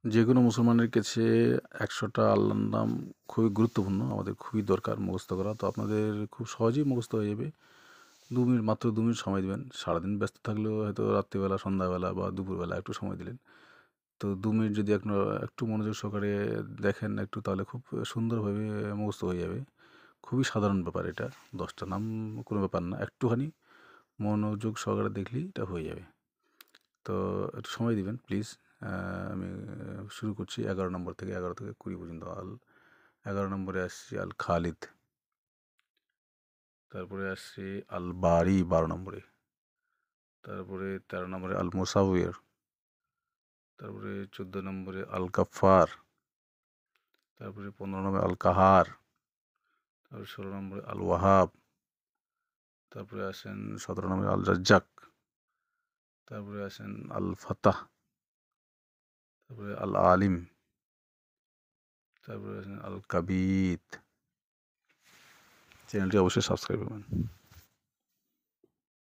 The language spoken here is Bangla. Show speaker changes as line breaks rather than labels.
যেকোনো মুসলমানের কাছে ১০০টা আল্লাহর নাম খুবই গুরুত্বপূর্ণ। আমাদের খুবই দরকার মুখস্থ করা। তো আপনাদের খুব সহজেই মুখস্থ হয়ে যাবে। ২ মিনিট, মাত্র ২ মিনিট সময় দিবেন। সারাদিন ব্যস্ত থাকলেও হয়তো রাত্রিবেলা, সন্ধ্যাবেলা বা দুপুরবেলা একটু সময় দিলেন। তো ২ মিনিট যদি একটু মনোযোগ সহকারে দেখেন একটু, তাহলে খুব সুন্দরভাবে মুখস্থ হয়ে যাবে। খুবই সাধারণ ব্যাপার এটা। ১০টা নাম কোনো ব্যাপার না। একটুখানি মনোযোগ সহকারে দেখলেই এটা হয়ে যাবে। তো একটু সময় দিবেন প্লিজ। আমি শুরু করছি ১১ নম্বর থেকে, ১১ থেকে ২০ পর্যন্ত। ১১ নম্বরে আসছি আল খালিদ। তারপরে আসছি আল বারি ১২ নম্বরে। তারপরে ১৩ নম্বরে আল মুসাউইর। তারপরে ১৪ নম্বরে আল গাফফার। তারপরে ১৫ নম্বরে আল কাহার। তারপরে ১৬ নম্বরে আল ওয়াহাব। তারপরে আসেন ১৭ নম্বরে আল রাজ্জাক। তারপরে আসেন আল ফাতাহ। তারপরে আল আলিম। তারপরে আসেন আল কাবির। চ্যানেলটি অবশ্যই সাবস্ক্রাইব করবেন।